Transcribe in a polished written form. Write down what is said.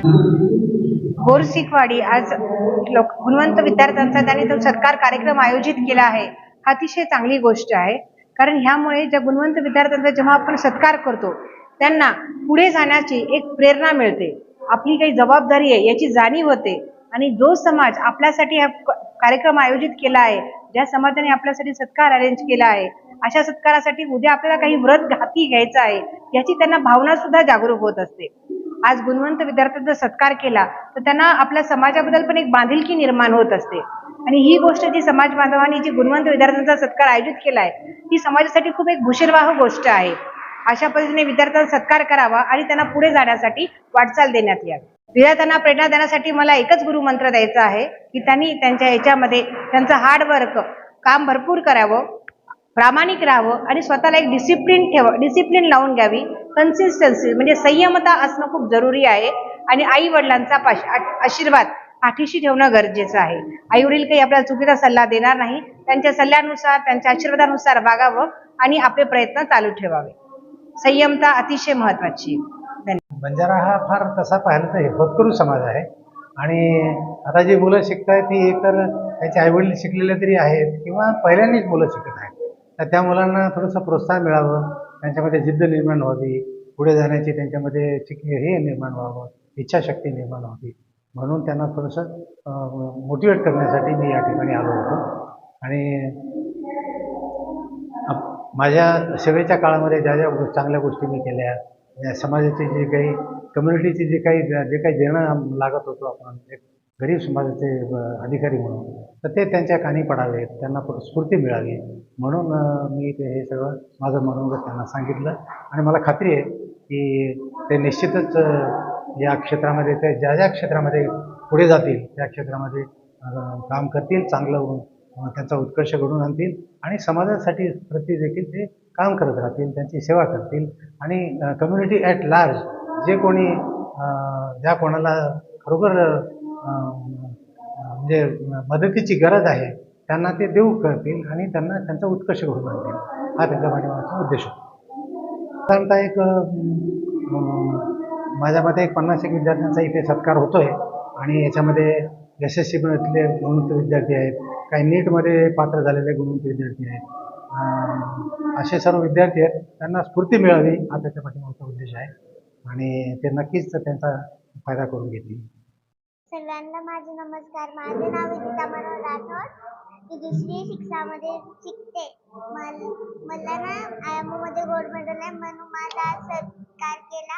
गोरसिकवाडी आज गुणवंत विद्यार्थ्यांचा त्यांनी तो सत्कार कार्यक्रम आयोजित केला आहे. हा अतिशय चांगली गोष्ट आहे, कारण ह्यामुळे ज्या गुणवंत विद्यार्थ्यांचा जेव्हा आपण सत्कार करतो त्यांना पुढे जाण्याची एक प्रेरणा मिळते. आपली काही जबाबदारी आहे याची जाणीव होते आणि जो समाज आपल्यासाठी हा कार्यक्रम आयोजित केला आहे, ज्या समाजाने आपल्यासाठी सत्कार अरेंज केला आहे, अशा सत्कारासाठी उद्या आपल्याला काही व्रत हाती घ्यायचं आहे याची त्यांना भावना सुद्धा जागरूक होत असते. आज गुणवंत विद्यार्थ्यांचा सत्कार केला तर त्यांना आपल्या समाजाबद्दल पण एक बांधिलकी निर्माण होत असते आणि ही गोष्ट जी समाज बांधवांनी जी गुणवंत विद्यार्थ्यांचा सत्कार आयोजित केला आहे ही समाजासाठी खूप एक भूषिरवाह गोष्ट आहे. अशा पद्धतीने विद्यार्थ्यांचा सत्कार करावा आणि त्यांना पुढे जाण्यासाठी वाटचाल देण्यात यावी. विद्यार्थ्यांना प्रेरणा देण्यासाठी मला एकच गुरुमंत्र द्यायचा आहे की त्यांनी त्यांच्या याच्यामध्ये त्यांचं हार्डवर्क काम भरपूर करावं, प्रामाणिक राहावं आणि स्वतःला एक डिसिप्लिन लावून घ्यावी. कन्सिस्टन्सी म्हणजे संयमता असणं खूप जरुरी आहे आणि आई वडिलांचा आशीर्वाद पाठीशी ठेवणं गरजेचं आहे. आई वडील काही आपल्याला चुकीचा सल्ला देणार नाही, त्यांच्या सल्ल्यानुसार त्यांच्या आशीर्वादानुसार वागावं आणि आपले प्रयत्न चालू ठेवावे. संयमता अतिशय महत्वाची. बंजारा हा फार तसा पाहिलं तर होतकरू समाज आहे आणि आता जी मुलं शिकतायत ती एकतर त्यांचे आईवडील शिकलेले तरी आहेत किंवा पहिल्यांदाच मुलं शिकत आहेत. तर त्या मुलांना थोडंसं प्रोत्साहन मिळावं, त्यांच्यामध्ये जिद्द निर्माण व्हावी, पुढे जाण्याची त्यांच्यामध्ये हे निर्माण व्हावं, इच्छाशक्ती निर्माण व्हावी, म्हणून त्यांना थोडंसं मोटिवेट करण्यासाठी मी या ठिकाणी आलो होतो. आणि माझ्या सेवेच्या काळामध्ये ज्या ज्या चांगल्या गोष्टी मी केल्या, समाजाची जी काही कम्युनिटीची जे काही देणं लागत होतो आपण एक गरीब समाजाचे अधिकारी म्हणून, तर ते त्यांच्या कानी पडावेत, त्यांना स्फूर्ती मिळावी म्हणून मी हे सगळं माझं मनोगत त्यांना सांगितलं. आणि मला खात्री आहे की ते निश्चितच या क्षेत्रामध्ये ते ज्या क्षेत्रामध्ये पुढे जातील त्या क्षेत्रामध्ये काम करतील, चांगलं त्यांचा उत्कर्ष घडवून आणतील आणि समाजासाठी प्रति देखील ते काम करत राहतील, त्यांची सेवा करतील आणि कम्युनिटी ॲट लार्ज जे कोणी ज्या कोणाला खरोखर म्हणजे मदतीची गरज आहे त्यांना ते देऊ करतील आणि त्यांना त्यांचा उत्कर्ष घडवून आणतील. हा त्यांच्या पाठीमागचा उद्देश होता. साधारणतः एक माझ्या मते एक 50-1 विद्यार्थ्यांचा इथे सत्कार होतोय आणि याच्यामध्ये SSC मधले गुणवंत विद्यार्थी आहेत, काही नीटमध्ये पात्र झालेले गुणवंत विद्यार्थी आहेत. असे सर्व विद्यार्थी आहेत, त्यांना स्फूर्ती मिळावी हा त्याच्या पाठीमागचा उद्देश आहे आणि ते नक्कीच त्यांचा फायदा करून घेतील. सर्वांना माझे नमस्कार. माझे नाव विदिता मनोहर राठोड. मी दुसरी शिक्षामध्ये शिकते. मला ना IIM मध्ये गोल्ड मेडल आहे म्हणून माझा सत्कार केला.